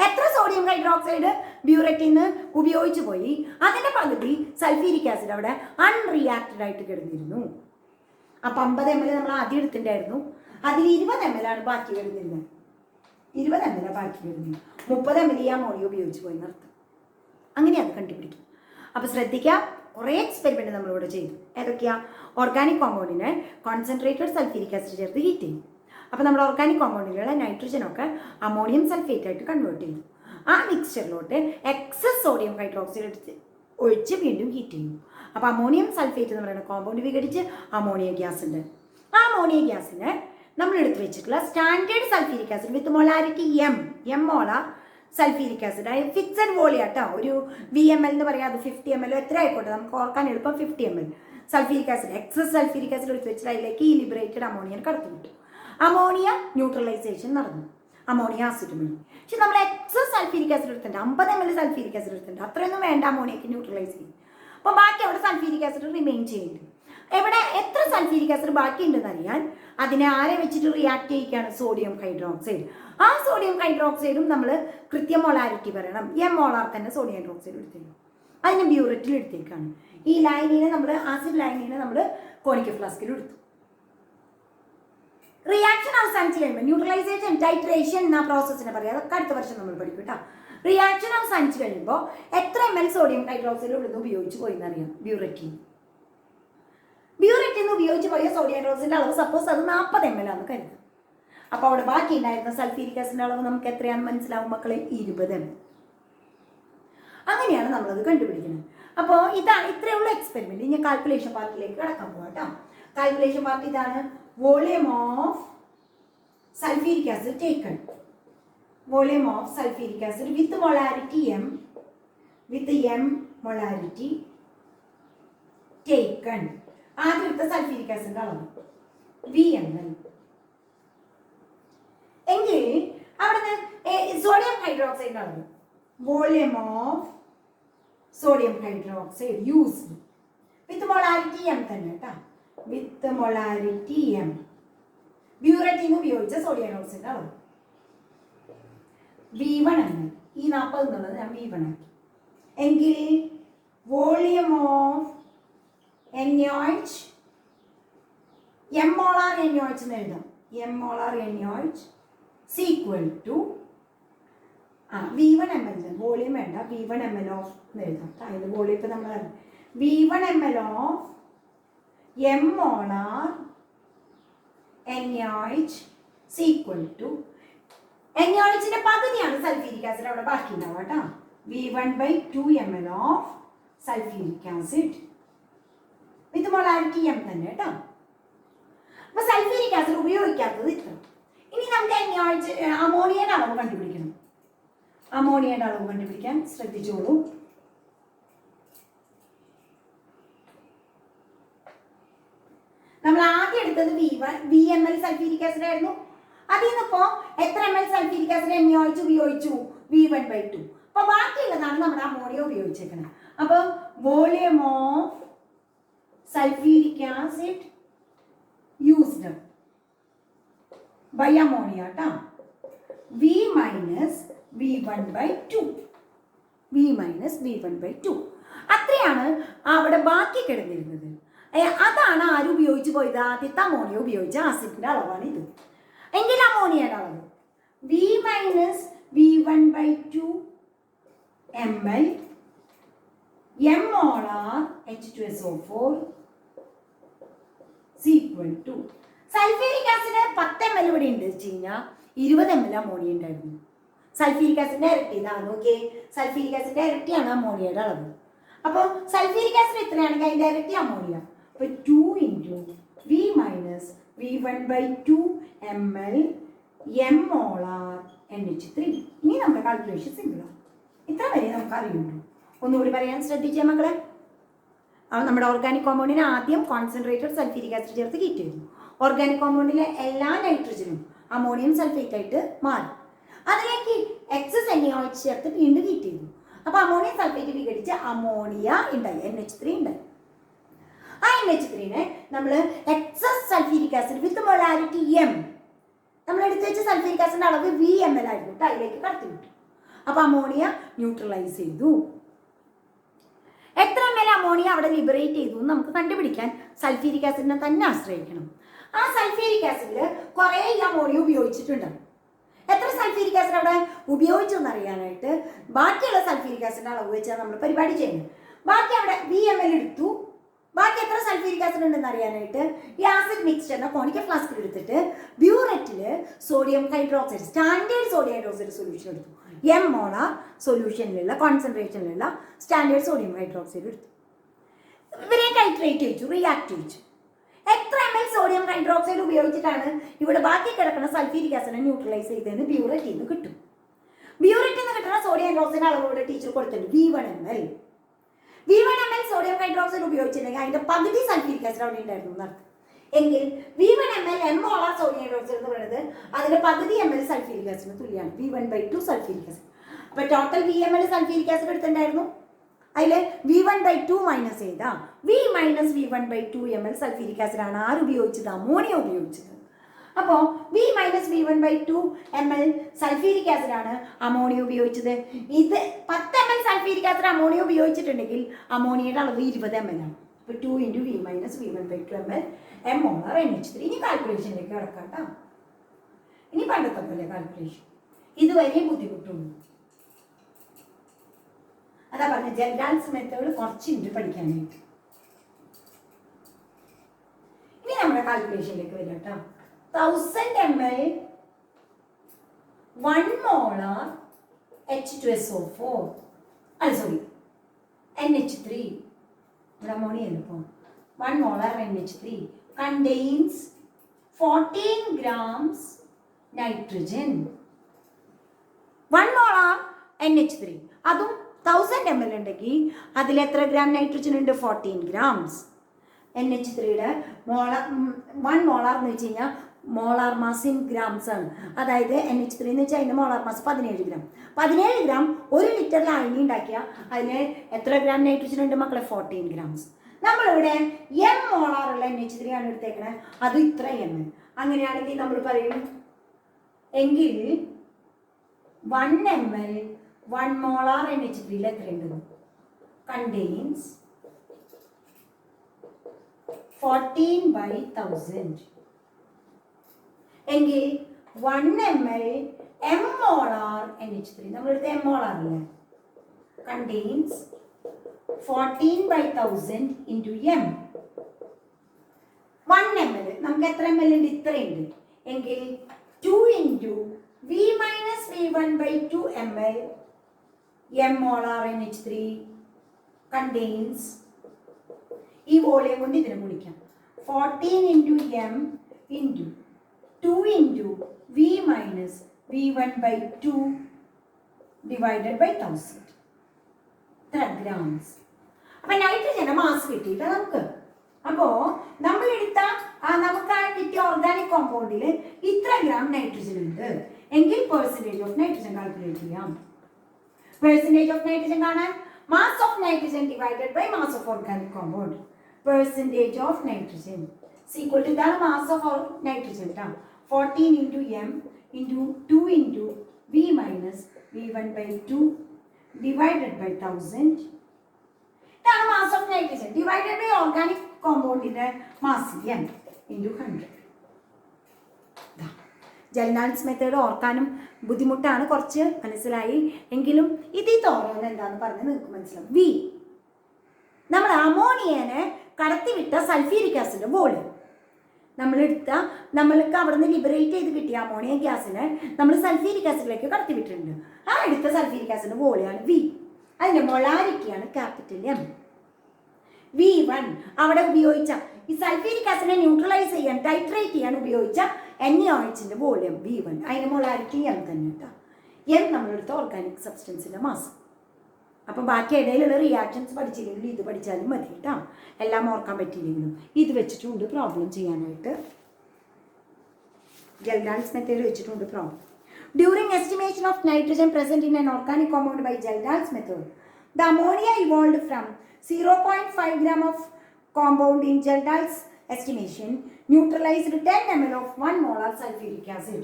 എത്ര സോഡിയം ഹൈഡ്രോക്സൈഡ് ബ്യൂററ്റിൽ നിന്ന് ഉപയോഗിച്ചു പോയി, അതിൻ്റെ പകുതി സൾഫ്യൂരിക് ആസിഡ് അവിടെ അൺറിയാക്റ്റഡ് ആയിട്ട് കിടന്നിരുന്നു. അപ്പം 50 ml നമ്മൾ ആദ്യം എടുത്തിട്ടുണ്ടായിരുന്നു, അതിൽ 20 ml ആണ് ബാക്കി കിടന്നിരുന്നത്. 20 ml ബാക്കി കിടന്നു, 30 ml ഈ അമോണിയ ഉപയോഗിച്ച് പോയി എന്നർത്ഥം. അങ്ങനെയാണ് കണ്ടുപിടിക്കുക. അപ്പോൾ ശ്രദ്ധിക്കുക, കുറേ എക്സ്പെരിമെൻറ്റ് നമ്മളിവിടെ ചെയ്തു. ഏതൊക്കെയാണ്? ഓർഗാനിക് കോമ്പൗണ്ടിനെ കോൺസെൻട്രേറ്റഡ് സൾഫ്യൂരിക് ആസിഡ് ചേർത്ത് ഹീറ്റ് ചെയ്യും. അപ്പോൾ നമ്മൾ ഓർഗാനിക് കോമ്പൗണ്ടിലുള്ള നൈട്രജനൊക്കെ അമോണിയം സൾഫേറ്റ് ആയിട്ട് കൺവേർട്ട് ചെയ്തു. ആ മിക്സ്ചറിലോട്ട് എക്സസ് സോഡിയം ഹൈഡ്രോക്സൈഡ് എടുത്ത് ഒഴിച്ച് വീണ്ടും ഹീറ്റ് ചെയ്യും. അപ്പോൾ അമോണിയം സൾഫേറ്റ് എന്ന് പറയുന്ന കോമ്പൗണ്ട് വിഘടിച്ച് അമോണിയ ഗ്യാസ് ഉണ്ട്. ആ അമോണിയ ഗ്യാസിനെ നമ്മൾ എടുത്ത് വെച്ചിട്ടുള്ള standard sulphuric acid with molarity M molar sulphuric acid ആയ ഫിക്സഡ് വോളിയം കേട്ടോ. ഒരു VML എന്ന് പറയാം, അത് 50 ml എത്ര ആയിക്കോട്ടെ, നമുക്ക് ഓർക്കാൻ എളുപ്പം 50 ml sulphuric acid, excess sulphuric acid എടുത്ത് വെച്ചിട്ട് അതിലേക്ക് ഈ ലിബറേറ്റഡ് അമോണിയനെ കടത്തി വിട്ടു. അമോണിയ ന്യൂട്രലൈസേഷൻ നടന്നു. അമോണിയ ആസിഡ് മതി. പക്ഷെ നമ്മൾ എക്സസ് സൾഫ്യൂരിക് ആസിഡ് എടുത്തിട്ടുണ്ട്, 50 ml സൾഫ്യൂരിക് ആസിഡ് എടുത്തിട്ടുണ്ട്. അത്രയൊന്നും വേണ്ട അമോണിയക്ക് ന്യൂട്രലൈസ് ചെയ്യും. അപ്പോൾ ബാക്കി അവിടെ സൾഫ്യൂരിക് ആസിഡ് റിമെയിൻ ചെയ്യുന്നുണ്ട്. എവിടെ എത്ര സൾഫ്യൂരിക് ആസിഡ് ബാക്കി ഉണ്ടെന്ന് അറിയാൻ അതിനെ ആരെ വെച്ചിട്ട് റിയാക്ട് ചെയ്യിക്കുകയാണ്? Sodium hydroxide. ആ സോഡിയം ഹൈഡ്രോക്സൈഡും നമ്മൾ കൃത്യ മൊളാരിറ്റി പറയണം. മോളാർ തന്നെ സോഡിയം ഹൈഡ്രോക്സൈഡ് എടുത്തേക്കും. അതിന് ബ്യൂററ്റിൽ എടുത്തേക്കാണ്. ഈ ലൈനിനെ നമ്മൾ ആസിഡ് ലൈനിനെ നമ്മൾ കോണിക്കൽ ഫ്ലാസ്കിൽ എടുത്തു. റിയാക്ഷൻ അവസാനിച്ച് കഴിയുമ്പോൾ ന്യൂട്രലൈസേഷൻ ടൈട്രേഷൻ എന്ന പ്രോസസ്സിനെ പറയാം. അതൊക്കെ അടുത്ത വർഷം നമ്മൾ പഠിക്കും കേട്ടോ. റിയാക്ഷൻ അവസാനിച്ച് കഴിയുമ്പോൾ എത്ര ml സോഡിയം ഹൈഡ്രോക്സൈഡ് ഇവിടുന്ന് ഉപയോഗിച്ച് പോയി എന്നറിയാം? ബ്യൂററ്റിൻ നിന്ന് ഉപയോഗിച്ച് പോയ സോഡിയം ഹൈഡ്രോക്സൈഡിൻ്റെ അളവ് സപ്പോസ് അത് 40 ml ആണെന്ന് കരുതുക. അപ്പോൾ അവിടെ ബാക്കി ഉണ്ടായിരുന്ന സൾഫ്യൂരിക് ആസിഡിൻ്റെ അളവ് നമുക്ക് എത്രയാണെന്ന് മനസ്സിലാവും മക്കളെ? 20 ml. അങ്ങനെയാണ് നമ്മളത് കണ്ടുപിടിക്കുന്നത്. അപ്പോൾ ഇതാണ് ഇത്രയുള്ള എക്സ്പെരിമെൻറ്റ്. ഇനി കാൽക്കുലേഷൻ പാർട്ടിലേക്ക് കടക്കാൻ പോകാം കേട്ടോ. കാൽക്കുലേഷൻ പാർട്ട് ഇതാണ്. Volume of sulphuric acid taken. Volume of sulphuric acid with molarity M, with M molarity taken. ആദ്യത്തെ സൾഫ്യൂരിക് ആസിഡിൻ്റെ അളവ് VmL. എങ്കിൽ അവിടെ സോഡിയം ഹൈഡ്രോക്സൈഡിൻ്റെ അളവ് volume of sodium hydroxide used with molarity M തന്നെ കേട്ടോ. വിത്ത് മൊളാരിറ്റി M. ബ്യൂററ്റിൻ ഉപയോഗിച്ച സോഡിയം ഹൈഡ്രോക്സൈഡിൻ്റെ അളവ് V1 ml. ഈ 40 എന്നുള്ളത് ഞാൻ V1 ആക്കി. എങ്കിൽ volume of NaOH M molar NaOH എന്ന് എഴുതാം. M molar NaOH equal to V1 ml. Volume വേണ്ട, V1 ml ഓഫ് എന്ന് എഴുതാം. അതിന് വോളിയം ഇപ്പം നമ്മൾ V1 ml of M molar NaOH equal to NaOHന്റെ പകുതിയാണ് സൾഫ്യൂരിക് ആസിഡ് അവിടെ ബാക്കി ഉണ്ടാവുക കേട്ടോ. V1/2 ml of sulphuric acid with molarity M തന്നെ കേട്ടോ. അപ്പൊ സൾഫ്യൂരിക് ആസിഡ് ഉപയോഗിക്കാത്തത് ഇത്ര. ഇനി നമുക്ക് NaOH അമോണിയയുടെ അളവ് കണ്ടുപിടിക്കണം. അമോണിയയുടെ അളവ് കണ്ടുപിടിക്കാൻ ശ്രദ്ധിച്ചോളൂ. നമ്മൾ ആദ്യം എടുത്തത് VmL സൾഫ്യൂരിക് ആസിഡ് ആയിരുന്നു. അതിൽ നിന്നിപ്പോൾ എത്ര ml സൾഫ്യൂരിക് ആസിഡ് NaOH ഉപയോഗിച്ചു? V1/2. അപ്പോൾ ബാക്കിയുള്ളതാണ് നമ്മുടെ അമോണിയ ഉപയോഗിച്ചേക്കുന്നത്. അപ്പോൾ volume of sulphuric acid used by ammonia കേട്ടോ. V minus V1/2. അത്രയാണ് അവിടെ ബാക്കി കിടന്നിരുന്നത്. അതാണ് ആര് ഉപയോഗിച്ച് പോയത്? ആദ്യത്തെ അമോണിയ ഉപയോഗിച്ച ആസിഡിന്റെ അളവാണ് ഇത്. എങ്കിൽ അമോണിയയുടെ അളവ് V minus V1/2 ml M molar H2SO4 equal to sulphuric acid 10 ml ഇവിടെ ഉണ്ട് വെച്ച് കഴിഞ്ഞാൽ 20 ml അമോണിയ ഉണ്ടായിരുന്നു. സൾഫ്യൂരിക് ആസിഡിന്റെ ഇരട്ടി ഇതാണ്. ഓക്കെ, സൾഫ്യൂരിക് ആസിഡിന്റെ ഇരട്ടിയാണ് അമോണിയയുടെ അളവ്. അപ്പോൾ സൾഫ്യൂരിക് ആസിഡ് എത്രയാണെങ്കിൽ അതിന്റെ ഇരട്ടി അമോണിയ. അപ്പോൾ 2 × V minus V1/2 ml M molar NH3. ഇനി നമ്മുടെ കാൽക്കുലേഷൻ സിമ്പിളാണ്. ഇത്ര വരെ നമുക്ക് അറിയുള്ളൂ. ഒന്നുകൂടി പറയാൻ ശ്രദ്ധിച്ചേ മക്കളെ. നമ്മുടെ ഓർഗാനിക് കോമ്പൗണ്ടിന് ആദ്യം കോൺസെൻട്രേറ്റഡ് സൾഫ്യൂരിക് ആസിഡ് ചേർത്ത് ഹീറ്റ് ചെയ്തു. ഓർഗാനിക് കോമ്പൗണ്ടിലെ എല്ലാ നൈട്രജനും അമോണിയം സൾഫേറ്റ് ആയിട്ട് മാറി. അതിലേക്ക് എക്സസ് NaOH ചേർത്ത് വീണ്ടും ഹീറ്റ് ചെയ്തു. അപ്പോൾ അമോണിയം സൾഫേറ്റ് വിഘടിച്ച് അമോണിയ ഉണ്ടായി, NH3 ഉണ്ടായി. ആ NH3നെ നമ്മൾ excess sulphuric acid with molarity M, നമ്മൾ എടുത്തു വെച്ച സൾഫ്യൂരിക് ആസിഡിന്റെ അളവ് VmL ആയിരുന്നു, അതിലേക്ക് കടത്തി വിട്ടു. അപ്പോൾ അമോണിയ ന്യൂട്രലൈസ് ചെയ്തു. എത്ര ml അമോണിയ അവിടെ ലിബറേറ്റ് ചെയ്തു എന്ന് നമുക്ക് കണ്ടുപിടിക്കാൻ സൾഫ്യൂരിക് ആസിഡിനെ തന്നെ ആശ്രയിക്കണം. ആ സൾഫ്യൂരിക് ആസിഡിൽ കുറേ അമോണിയ ഉപയോഗിച്ചിട്ടുണ്ട്. എത്ര സൾഫ്യൂരിക് ആസിഡ് അവിടെ ഉപയോഗിച്ചു എന്നറിയാനായിട്ട് ബാക്കിയുള്ള സൾഫ്യൂരിക് ആസിഡിന്റെ അളവ് വെച്ചാൽ നമ്മൾ പരിപാടി ചെയ്യുന്നത്. ബാക്കി അവിടെ VmL എടുത്തു. ബാക്കി എത്ര സൾഫ്യൂരിക് ആസിഡ് ഉണ്ടെന്ന് അറിയാനായിട്ട് ഈ ആസിഡ് മിക്സ്ചറിനെ കോണിക്കൽ ഫ്ലാസ്കിൽ എടുത്തിട്ട് ബ്യൂററ്റിൽ sodium hydroxide, standard sodium hydroxide solution എടുത്തു. M മോളാർ സൊല്യൂഷനിലുള്ള കോൺസെൻട്രേഷനിലുള്ള സ്റ്റാൻഡേർഡ് സോഡിയം ഹൈഡ്രോക്സൈഡ് എടുത്തു. ഇവരെ ടൈട്രേറ്റ് ചെയ്യിച്ചു, റിയാക്ട് ചെയ്യിച്ചു. എത്ര ml സോഡിയം ഹൈഡ്രോക്സൈഡ് ഉപയോഗിച്ചിട്ടാണ് ഇവിടെ ബാക്കി കിടക്കുന്ന സൾഫ്യൂരിക് ആസിഡിനെ ന്യൂട്രലൈസ് ചെയ്തതെന്ന് ബ്യൂററ്റിൽ നിന്ന് കിട്ടും. ബ്യൂററ്റിൽ നിന്ന് കിട്ടുന്ന സോഡിയം ഹൈഡ്രോക്സൈഡ് അളവോടെ ടീച്ചർ കൊടുത്തിട്ടുണ്ട് V1 ml. V1 ml sodium hydroxide ഉപയോഗിച്ചിട്ടുണ്ടെങ്കിൽ അതിന്റെ പകുതി സൾഫ്യൂരിക് ആസിഡ് അവിടെ ഉണ്ടായിരുന്നു എന്നർത്ഥം. എങ്കിൽ V1 ml m molar sodium hydroxide എന്ന് പറയുന്നത് അതിന്റെ പകുതി ml സൾഫ്യൂരിക് ആസിഡിന് തുല്യമാണ്. V1/2 sulphuric acid. അപ്പൊ ടോട്ടൽ VmL സൾഫ്യൂരിക് ആസിഡ് എടുത്തിട്ടുണ്ടായിരുന്നു. അതിൽ V1/2 മൈനസ് ചെയ്താ V-V1/2 ml സൾഫ്യൂരിക് ആസിഡ് ആണ് ആര് ഉപയോഗിച്ചത്? അമോണിയ ഉപയോഗിച്ചത്. അപ്പോൾ V-V1/2 ml സൾഫ്യൂരിക് ആസിഡ് ആണ് അമോണിയ ഉപയോഗിച്ചത്. ഇത് 10 ml സൾഫ്യൂരിക് ആസിഡ് അമോണിയ ഉപയോഗിച്ചിട്ടുണ്ടെങ്കിൽ അമോണിയയുടെ അളവ് 20 ml ആണ്. അപ്പോൾ 2 × V-V1/2 ml m molar NH3. ഇനി കാൽക്കുലേഷനിലേക്ക് കിടക്കാം കേട്ടോ. ഇനി പണ്ടത്തെ പോലെ കാൽക്കുലേഷൻ ഇതുവരെയും ബുദ്ധിമുട്ടുള്ളൂ. അതാ പറഞ്ഞ ജെൽഡാൽസ് മെത്തേഡ് കുറച്ചുണ്ട് പഠിക്കാനായിട്ട്. ഇനി നമ്മുടെ കാൽക്കുലേഷനിലേക്ക് വരാം കേട്ടോ. 1000 ml 1 മോളാർ H2SO4 NH3 ഇവിടെ അമോണിയ ഇപ്പോൾ 1 molar NH3 contains 14 grams nitrogen. 1 molar NH3 അതും 1000 ml ഉണ്ടെങ്കിൽ അതിൽ എത്ര ഗ്രാം നൈട്രജൻ ഉണ്ട്? 14 grams. NH3യുടെ 1 മോളാർ എന്ന് വെച്ച് കഴിഞ്ഞാൽ മോളാർ മാസ് ഇൻ ഗ്രാംസ് ആണ്. അതായത് NH3 എന്ന് വെച്ചാൽ അതിൻ്റെ മോളാർ മാസ് 17 ഗ്രാം. 17 ഗ്രാം 1 ലിറ്ററിൽ അയിനി ഉണ്ടാക്കിയാൽ അതിന് എത്ര ഗ്രാം നൈട്രജൻ ഉണ്ട് മക്കളെ? 14 grams. നമ്മളിവിടെ m മോളാറുള്ള NH3 ആണ് എടുത്തേക്കണേ. അത് ഇത്ര m. അങ്ങനെയാണെങ്കിൽ നമ്മൾ പറയും എങ്കിൽ 1 ml 1 മോളാർ NH3 എത്രയുണ്ട്? കണ്ടെയ്ൻസ് 14/1000. എങ്കിൽ 1 ml m മോളാർ NH3 നമ്മളെടുത്ത് m മോളാർ അല്ലേ? Contains 14/1000 into m. 1 ml നമുക്ക് എത്ര ml ഉണ്ട്? ഇത്രയുണ്ട്. എങ്കിൽ 2 × V-V1/2 ml m molar NH3 contains ഈ വോളിയം കൊണ്ട് ഇതിനെ ഗുണിക്കാം 14 × m into 2 × V-V1/2 divided by 1000 grams. അപ്പൊ നൈട്രജന്റെ മാസ് കിട്ടിയില്ല നമുക്ക്. അപ്പോ നമ്മൾ എടുത്ത നമുക്ക് കിട്ടിയ ഓർഗാനിക് കോമ്പൗണ്ടിൽ ഇത്ര ഗ്രാം നൈട്രജൻ ഉണ്ട് എങ്കിൽ പെർസെന്റേജ് ഓഫ് നൈട്രജൻ കാൽക്കുലേറ്റ് ചെയ്യാം. പെർസെന്റേജ് ഓഫ് നൈട്രജൻ കാണാൻ mass of nitrogen divided by mass of organic compound. Percentage of nitrogen is equal to the mass of nitrogen. 14 × m into 2 × V-V1/2 divided by 1000. That is mass of nitrogen divided by organic compound in the mass m into 100. ജെൽനാൽസ് method ഓർക്കാനും ബുദ്ധിമുട്ടാണ്, കുറച്ച് മനസ്സിലായി. എങ്കിലും ഇതിൽ തോന്നുന്നത് എന്താണെന്ന് പറഞ്ഞ് നിങ്ങൾക്ക് മനസ്സിലാവും. V നമ്മൾ അമോണിയനെ കടത്തിവിട്ട സൾഫ്യൂരിക് ആസിഡ് വോളിയം നമ്മൾക്ക് അവിടെ നിന്ന് ലിബറേറ്റ് ചെയ്ത് കിട്ടിയ അമോണിയ ഗ്യാസിനെ നമ്മൾ സൾഫ്യൂരിക് ആസിഡിലേക്ക് കടത്തിവിട്ടിട്ടുണ്ട്. ആ എടുത്ത സൾഫ്യൂരിക് ആസിഡിന്റെ വോളിയമാണ് V. അതിന്റെ മൊളാരിറ്റിയാണ് ക്യാപിറ്റൽ M. V1 അവിടെ ഉപയോഗിച്ച ഈ സൾഫ്യൂരിക് ആസിഡിനെ ന്യൂട്രലൈസ് ചെയ്യാൻ ടൈട്രേറ്റ് ചെയ്യാൻ ഉപയോഗിച്ച NaOHന്റെ വോളിയം V1. അതിന്റെ മൊളാരിറ്റി M തന്നെ കേട്ടോ. M നമ്മളെടുത്ത ഓർഗാനിക് സബ്സ്റ്റൻസിന്റെ മാസ്. അപ്പം ബാക്കി ഇടയിലുള്ള റിയാക്ഷൻസ് പഠിച്ചില്ലെങ്കിലും ഇത് പഠിച്ചാലും മതി കേട്ടോ. എല്ലാം ഓർക്കാൻ പറ്റിയില്ലെങ്കിലും ഇത് വെച്ചിട്ടുണ്ട് പ്രോബ്ലം ചെയ്യാനായിട്ട്. ജെൽഡാൽസ് മെത്തേഡ് വെച്ചിട്ടുണ്ട് problem. During estimation of nitrogen present in an organic compound by Kjeldahl's method the ammonia evolve from 0.5 gram of compound in Geldahl's estimation neutralized 10 ml of 1 molar sulfuric acid.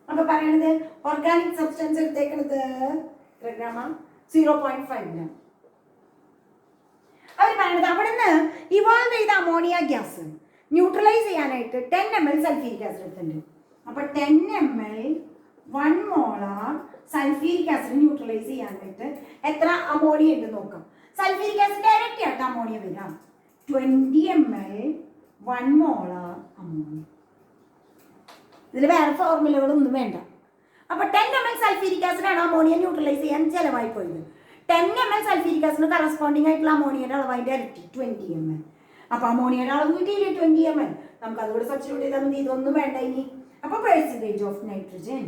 അപ്പോൾ പറയുന്നത് organic substance എടുത്തേക്കുന്നത് എത്ര ഗ്രാമാ? 0.5 gram. അവർ പറയുന്നത് അവിടെ നിന്ന് evolve ചെയ്ത ammonia gas neutralise ചെയ്യാനായിട്ട് 10 ml sulphuric acid എടുത്തിട്ടുണ്ട്. അപ്പോൾ 10 ml 1 molar sulphuric acid neutralise ചെയ്യാനായിട്ട് എത്ര അമോണിയ ഉണ്ട് നോക്കാം. സൾഫ്യൂരിക് ആസിഡ് ഡയറക്റ്റ് ആയിട്ട് അമോണിയ വരാം. 20 ml 1 മോളാർ അമോണിയ. ഇതിൽ വേറെ ഫോർമുലകളൊന്നും വേണ്ട. അപ്പോൾ 10 ml സൾഫ്യൂരിക് ആസിഡാണ് അമോണിയ ന്യൂട്രലൈസ് ചെയ്യാൻ ചിലവായി പോയത്. 10 ml സൾഫ്യൂരിക് ആസിഡിന് കറസ്പോണ്ടിങ് ആയിട്ടുള്ള അമോണിയയുടെ അളവിൻ്റെ ഇരട്ടി 20 ml. അപ്പോൾ അമോണിയയുടെ അളവ് കിട്ടിയില്ലേ 20 ml. നമുക്ക് അതുകൂടെ സബ്സ്റ്റിറ്റ്യൂട്ട് ചെയ്താൽ മതി. ഇതൊന്നും വേണ്ട ഇനി. അപ്പോൾ percentage of nitrogen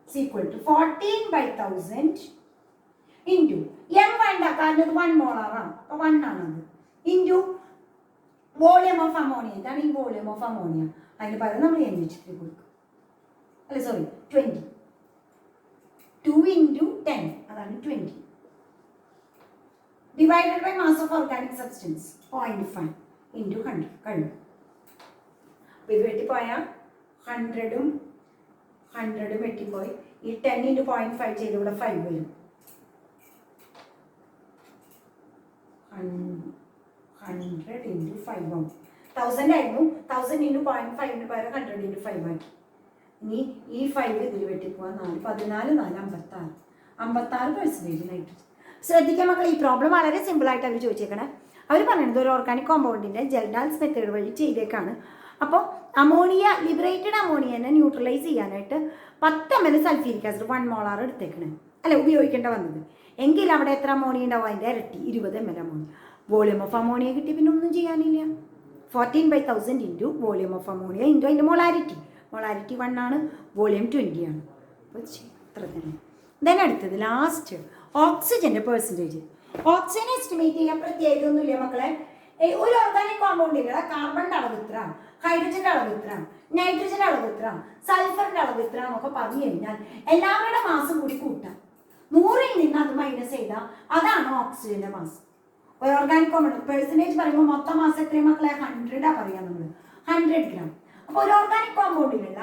is equal to 14/1000 into m വേണ്ട, കാരണം ഇത് 1 മോളാറാണ്. അപ്പോൾ 1 ആണത്. ഇൻറ്റു വോളിയം ഓഫ് അമോണിയ, ഇതാണ് ഈ വോളിയം ഓഫ് അമോണിയ. അതിന് പകരം നമ്മൾ NH3 കൊടുക്കും. അല്ല സോറി 20, 2 into 10 അതാണ് 20 divided by mass of organic substance 0.5 into 100 കഴിഞ്ഞു. അപ്പോൾ ഇത് വെട്ടിപ്പോയാൽ 100ഉം 100ഉം വെട്ടിപ്പോയി. ഈ 10 into 0.5 ചെയ്ത് ഇവിടെ 5 വരും. 100 into 5 ആവും. 1000 ആയിരുന്നു. 1000 into 0.5 പകരം 100 into 5 ആക്കി. ഇനി ഈ 5 ഇതിൽ വെട്ടിപ്പോവാൻ 14 4 56 56% നൈട്രജൻ. ശ്രദ്ധിക്കാൻ മക്കൾ, ഈ പ്രോബ്ലം വളരെ സിമ്പിളായിട്ട് അവർ ചോദിച്ചേക്കണേ. അവർ പറയുന്നത് ഒരു ഓർഗാനിക് കോമ്പൗണ്ടിൻ്റെ ജെൽഡാൽസ് മെത്തേഡ് വഴി ചെയ്തേക്കാണ്. അപ്പോൾ അമോണിയ, ലിബറേറ്റഡ് അമോണിയനെ ന്യൂട്രലൈസ് ചെയ്യാനായിട്ട് 10 ml സൾഫ്യൂരിക് ആസിഡ് 1 molar എടുത്തേക്കണേ, അല്ല ഉപയോഗിക്കേണ്ട വന്നത്. എങ്കിൽ അവിടെ എത്ര അമോണിയ ഉണ്ടാവും? അതിൻ്റെ ഇരട്ടി 20 ml ammonia. Volume of ammonia കിട്ടി, പിന്നെ ഒന്നും ചെയ്യാനില്ല. 14/1000 into volume of ammonia into അതിൻ്റെ മൊളാരിറ്റി. മൊളാരിറ്റി 1 ആണ്, വോളിയം 20 ആണ്. അപ്പോൾ അത്ര തന്നെ. ദെൻ അടുത്തത് ലാസ്റ്റ് ഓക്സിജൻ്റെ പെർസെൻറ്റേജ്. ഓക്സിജൻ എസ്റ്റിമേറ്റ് ചെയ്യാൻ പ്രത്യേകമൊന്നുമില്ല മക്കളെ. ഒരു ഓർഗാനിക് കോമ്പൗണ്ടിൽ കാർബണിൻ്റെ അളവ് ഇത്ര, ഹൈഡ്രജൻ്റെ അളവ് ഇത്ര, നൈട്രജൻ്റെ അളവ് ഇത്ര, സൾഫറിൻ്റെ അളവ് ഇത്ര എന്നൊക്കെ പറഞ്ഞു കഴിഞ്ഞാൽ എല്ലാവരുടെ മാസം കൂടി കൂട്ടാം. 100ൽ നിന്ന് അത് മൈനസ് ചെയ്താൽ അതാണ് ഓക്സിജൻ്റെ മാസം. ഒരു ഓർഗാനിക് കോമ്പൗണ്ട് പെർസെൻറ്റേജ് പറയുമ്പോൾ മൊത്തം മാസം എത്രയും മക്കളെ 100 പറയാം നമ്മൾ, 100 gram. അപ്പോൾ ഒരു ഓർഗാനിക് കോമ്പൗണ്ടിലുള്ള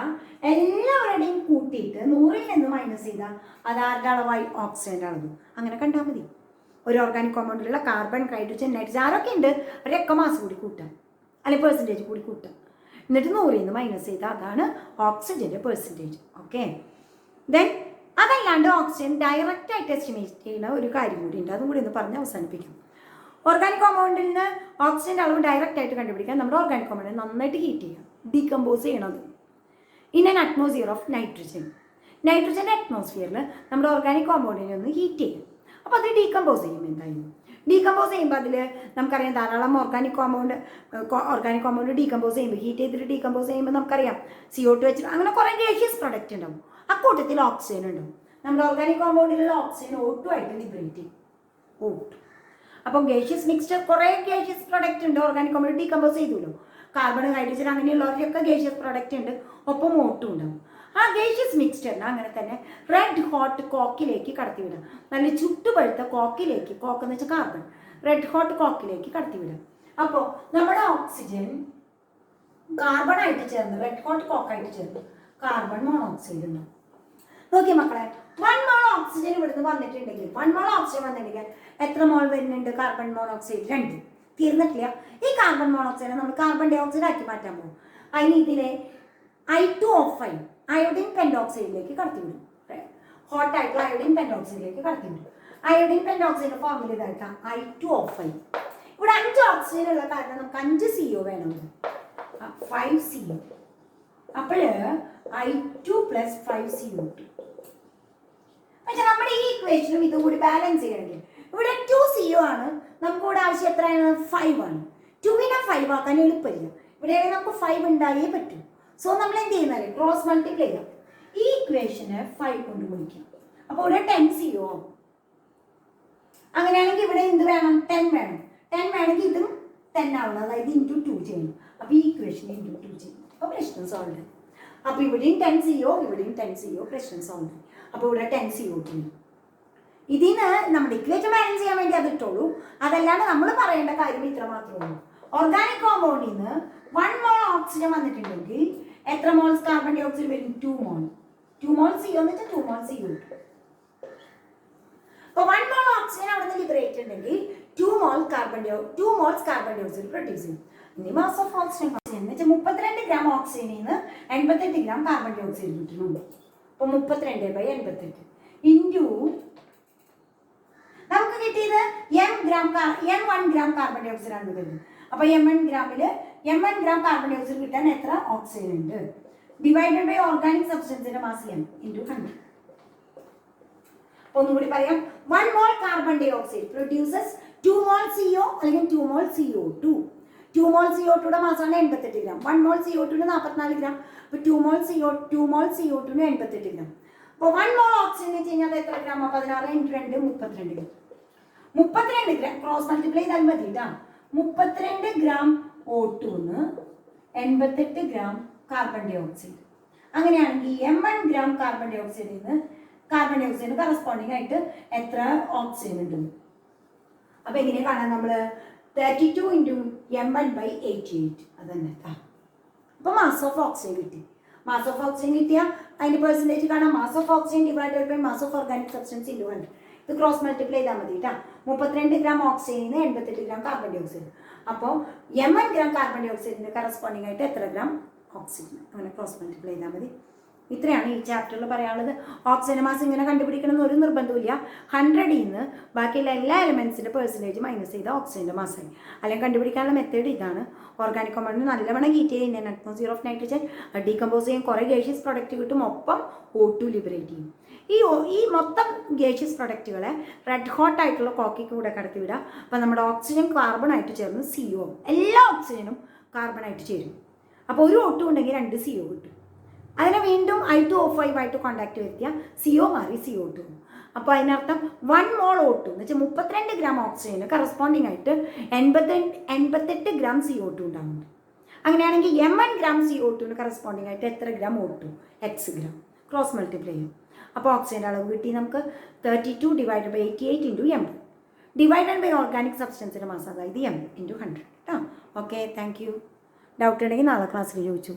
എല്ലാവരുടെയും കൂട്ടിയിട്ട് 100ൽ നിന്ന് മൈനസ് ചെയ്താൽ അതാരുടെ അളവായി? ഓക്സിജൻ്റെ അളവ്. അങ്ങനെ കണ്ടാൽ മതി. ഒരു ഓർഗാനിക് കോമ്പൗണ്ടിലുള്ള കാർബൺ, ഹൈഡ്രജൻ, നൈട്രജൻ ആരൊക്കെ ഉണ്ട് അവരൊക്കെ മാസം കൂടി കൂട്ടാം, അല്ലെങ്കിൽ പെർസെൻറ്റേജ് കൂടി കൂട്ടാം. എന്നിട്ട് 100ൽ നിന്ന് മൈനസ് ചെയ്താൽ അതാണ് ഓക്സിജൻ്റെ പെർസെൻറ്റേജ്. ഓക്കെ. ദെൻ അതല്ലാണ്ട് ഓക്സിജൻ ഡയറക്റ്റായിട്ട് എസ്റ്റിമേറ്റ് ചെയ്യുന്ന ഒരു കാര്യം കൂടി ഉണ്ട്, അതും കൂടി ഒന്ന് പറഞ്ഞ് അവസാനിപ്പിക്കാം. ഓർഗാനിക് കോമ്പൗണ്ടിൽ നിന്ന് ഓക്സിജൻ്റെ അളവ് ഡയറക്റ്റായിട്ട് കണ്ടുപിടിക്കാൻ നമ്മുടെ ഓർഗാനിക് കോമ്പൗണ്ടിനെ നന്നായിട്ട് ഹീറ്റ് ചെയ്യുക, ഡീകമ്പോസ് ചെയ്യണത് in an atmosphere of nitrogen. നൈട്രജൻ്റെ അറ്റ്മോസ്ഫിയറിൽ നമ്മുടെ ഓർഗാനിക് കോമ്പൗണ്ടിനെ ഒന്ന് ഹീറ്റ് ചെയ്യും. അപ്പോൾ അത് ഡീകമ്പോസ് ചെയ്യും. എന്തായാലും ഡീകമ്പോസ് ചെയ്യുമ്പോൾ അതിൽ നമുക്കറിയാം ധാരാളം ഓർഗാനിക് കോമ്പൗണ്ട് ഡീകമ്പോസ് ചെയ്യുമ്പോൾ, ഹീറ്റ് ചെയ്തിട്ട് ഡീകമ്പോസ് ചെയ്യുമ്പോൾ നമുക്കറിയാം CO2 വെച്ചിട്ട് അങ്ങനെ കുറേ ഗേഷ്യസ് പ്രൊഡക്റ്റ് ഉണ്ടാവും. അക്കൂട്ടത്തിൽ ഓക്സിജൻ ഉണ്ടാവും. നമ്മുടെ ഓർഗാനിക് കോമ്പൗണ്ടിലുള്ള ഓക്സിജൻ O2 ആയിട്ട് ലിബറേറ്റ് ചെയ്യും. O2. അപ്പം ഗേഷ്യസ് മിക്സ്ചർ കുറേ ഗേഷ്യസ് പ്രൊഡക്റ്റ് ഉണ്ട്. ഓർഗാനിക് കോമ്പൗണ്ട് ഡീകമ്പോസ് ചെയ്തുല്ലോ. കാർബൺ, ഹൈഡ്രജൻ അങ്ങനെയുള്ളവരൊക്കെ ഗേഷ്യസ് പ്രൊഡക്റ്റ് ഉണ്ട്, ഒപ്പം O2 ഉണ്ടാവും. ആ ഗേഷ്യസ് മിക്സ്ചറിനെ അങ്ങനെ തന്നെ റെഡ് ഹോട്ട് കോക്കിലേക്ക് കടത്തിവിടാം. നല്ല ചുട്ടുപഴുത്ത കോക്കിലേക്ക്, കോക്കെന്ന് വെച്ചാൽ കാർബൺ, റെഡ് ഹോട്ട് കോക്കിലേക്ക് കടത്തിവിടാം. അപ്പോൾ നമ്മുടെ ഓക്സിജൻ കാർബണായിട്ട് ചേർന്ന്, റെഡ് ഹോട്ട് കോക്കായിട്ട് ചേർന്ന് കാർബൺ മോണോക്സൈഡ് ഉണ്ടാവും. നോക്കി മക്കളെ, 1 mol ഓക്സിജൻ ഇവിടുന്ന് വന്നിട്ടുണ്ടെങ്കിൽ, 1 mol ഓക്സിജൻ വന്നിട്ടുണ്ടെങ്കിൽ എത്ര മോൾ വരുന്നുണ്ട്? Carbon monoxide 2. തീർന്നിട്ടില്ല. ഈ കാർബൺ മോണോക്സൈഡ് നമ്മൾ കാർബൺ ഡൈ ഓക്സൈഡ് ആക്കി മാറ്റാൻ പോകും. അതിന് ഇതിലെ I2O5 അയോഡിൻ പെൻഡോക്സൈഡിലേക്ക് കടത്തിവിടും. ഹോട്ടായിട്ടുള്ള അയോഡിൻ പെൻഡോക്സൈഡിലേക്ക് കടത്തിവിടും. അയോഡിൻ പെൻഡോക്സൈഡിന്റെ ഫോർമുല ഇതാക്കാം, I2O5. ഇവിടെ 5 ഓക്സിജൻ ഉള്ള കാരണം നമുക്ക് 5 CO വേണം, 5 CO. അപ്പോൾ I2 + 5 CO2. പക്ഷെ നമ്മുടെ ഈ ഇക്വേഷനും ഇതും കൂടി ബാലൻസ് ചെയ്യണമെങ്കിൽ ഇവിടെ 2 CO ആണ്, നമുക്ക് ഇവിടെ ആവശ്യം എത്രയാണ്? 5 ആണ്. 2നെ 5 ആക്കാൻ എളുപ്പമില്ല. ഇവിടെ നമുക്ക് 5 ഉണ്ടായേ പറ്റൂ. സോ നമ്മൾ എന്ത് ചെയ്യുന്നത്? ക്രോസ് മൾട്ടിപ്ലൈ ചെയ്യാം. ഈ ഇക്വേഷനെ 5 കൊണ്ട് ഗുണിക്കാം. അപ്പോൾ ഇവിടെ 10 CO ആവും. അങ്ങനെയാണെങ്കിൽ ഇവിടെ എന്ത് വേണം? 10 വേണം. 10 വേണമെങ്കിൽ ഇതും 10 ആവണം, അതായത് ഇൻറ്റു 2 ചെയ്യണം. അപ്പോൾ ഈ ഇക്വേഷൻ ഇൻറ്റു 2 ചെയ്യും. അപ്പോൾ പ്രശ്നം സോൾവ് ആയി. അപ്പോൾ ഇവിടെയും 10 CO, ഇവിടെയും 10 CO, പ്രശ്നം സോൾവ് ആയി. അപ്പോൾ ഇവിടെ 10 CO2. ഇതിന് നമ്മുടെ ഇക്വേഷൻ ബാലൻസ് ചെയ്യാൻ വേണ്ടി അത് ഇട്ടുള്ളൂ. അതല്ലാണ്ട് നമ്മൾ പറയേണ്ട കാര്യം ഇത്ര മാത്രമേ ഉള്ളൂ. ഓർഗാനിക് കോമ്പൗണ്ടിൽ നിന്ന് 1 mol ഓക്സിജൻ വന്നിട്ടുണ്ടെങ്കിൽ എത്ര മോൾസ് കാർബൺ ഡൈ ഓക്സൈഡ് വരും? 2 mol. 2 mol CO എന്ന് വെച്ചാൽ 2 mol CO2. അപ്പോൾ 1 mol ഓക്സിജൻ അവിടെ നിന്ന് ലിബറേറ്റ് ഉണ്ടെങ്കിൽ 2 mols carbon dioxide produce ചെയ്യും. ഇനി മാസ് ഓഫ് ഓക്സിജൻ എന്ന് വെച്ചാൽ 32 gram ഓക്സിജനിൽ നിന്ന് 88 gram കാർബൺ ഡൈ ഓക്സൈഡ് കിട്ടുന്നുണ്ട്. അപ്പോൾ 32/88 ഇൻറ്റു നമുക്ക് കിട്ടിയത് M1 gram carbon dye oxide ആണ് വരുന്നത്. അപ്പോൾ M1 gram carbon dye oxide കിട്ടാൻ എത്ര ഓക്സിജൻ ഉണ്ട്? ഡിവൈഡഡ് ബൈ ഓർഗാനിക് സബ്സ്റ്റൻസിന്റെ മാസ് M ഇൻറ്റു 100. ഒന്നുകൂടി പറയാം, 1 mol carbon dioxide produces 2 mol CO അല്ലെങ്കിൽ 2 mol CO2. 2 mol CO2യുടെ മാസാണ് 88 gram. 1 mol CO2ന് 44 gram. അപ്പോൾ 2 mol CO2ന് 88 gram. അപ്പോൾ 1 mol ഓക്സിജൻ വെച്ച് കഴിഞ്ഞാൽ എത്ര gram? 16 × 2 32 gram. 32 gram cross multiply ചെയ്താൽ മതി കേട്ടോ. 32 gram O2 88 gram carbon dioxide. അങ്ങനെയാണെങ്കിൽ M1 ഗ്രാം കാർബൺ ഡൈ ഓക്സൈഡിന് കറസ്പോണ്ടിങ് ആയിട്ട് എത്ര ഓക്സിജൻ ഉണ്ടെന്ന്. അപ്പൊ എങ്ങനെ കാണാം നമ്മൾ 32 ഇൻറ്റു M1/88 അതന്നെ. അപ്പൊ മാസ് ഓഫ് ഓക്സിജൻ കിട്ടി. മാസ് ഓഫ് ഓക്സിജൻ കിട്ടിയാൽ അതിന്റെ പെർസെൻറ്റേജ് കാണാം. Mass of oxygen divided by mass of organic substance into 100. ഇത് ക്രോസ് മൾട്ടിപ്ലൈ ചെയ്താൽ മതി കേട്ടോ. 32 ഗ്രാം ഓക്സിജനിൽ 88 ഗ്രാം കാർബൺ ഡൈ ഓക്സൈഡ്. അപ്പോൾ M1 ഗ്രാം കാർബൺ ഡൈ ഓക്സൈഡിന് കറസ്പോണ്ടിങ് ആയിട്ട് എത്ര ഗ്രാം ഓക്സിജൻ, അങ്ങനെ ക്രോസ് മൾട്ടിപ്ലൈ ചെയ്താൽ മതി. ഇത്രയാണ് ഈ ചാപ്റ്ററിൽ പറയാനുള്ളത്. ഓക്സിജൻ മാസ് ഇങ്ങനെ കണ്ടുപിടിക്കണമെന്ന് ഒരു നിർബന്ധമില്ല. 100ൽ നിന്ന് ബാക്കിയുള്ള എല്ലാ എലമെൻസിൻ്റെ പെർസെൻറ്റേജ് മൈനസ് ചെയ്ത ഓക്സിജൻ്റെ മാസമായി. അല്ലെങ്കിൽ കണ്ടുപിടിക്കാനുള്ള മെത്തേഡ് ഇതാണ്. ഓർഗാനിക് കോമ്പൗണ്ട് നല്ലവണ്ണം ഹീറ്റ് ചെയ്ത് Indian atmosphere of nitrogen decompose ചെയ്യും, കുറേ ഗേഷ്യസ് പ്രൊഡക്റ്റ് കിട്ടും, ഒപ്പം O2 ലിബറേറ്റ് ചെയ്യും. ഈ മൊത്തം ഗേഷ്യസ് പ്രൊഡക്റ്റുകളെ റെഡ് ഹോട്ട് ആയിട്ടുള്ള കോക്കിക്ക് കൂടെ കടത്തിവിടുക. അപ്പോൾ നമ്മുടെ ഓക്സിജൻ കാർബൺ ആയിട്ട് ചേർന്ന് CO, എല്ലാ ഓക്സിജനും കാർബൺ ആയിട്ട് ചേരും. അപ്പോൾ ഒരു O2 ഉണ്ടെങ്കിൽ 2 CO കിട്ടും. അതിനെ വീണ്ടും I2O5 ആയിട്ട് കോണ്ടാക്ട് വരുത്തിയാൽ CO മാറി CO2. അപ്പോൾ അതിനർത്ഥം 1 മോൾ O2 എന്ന് വെച്ചാൽ 32 ഗ്രാം ഓക്സിജന് കറസ്പോണ്ടിങ് ആയിട്ട് 88 ഗ്രാം CO2 ഉണ്ടാകുന്നുണ്ട്. അങ്ങനെയാണെങ്കിൽ M1 ഗ്രാം CO2 കറസ്പോണ്ടിങ് ആയിട്ട് എത്ര gram O2? X gram. Cross multiply ചെയ്യും. അപ്പോൾ ഓക്സിജൻ്റെ അളവ് കിട്ടി നമുക്ക് 32 divided by 88 into M divided by organic സബ്സ്റ്റൻസിൻ്റെ മാസം, അതായത് M ഇൻറ്റു 100 കേട്ടോ. Okay, thank you. ഡൗട്ട് ഉണ്ടെങ്കിൽ നാളെ ക്ലാസ്സിൽ ചോദിച്ചു.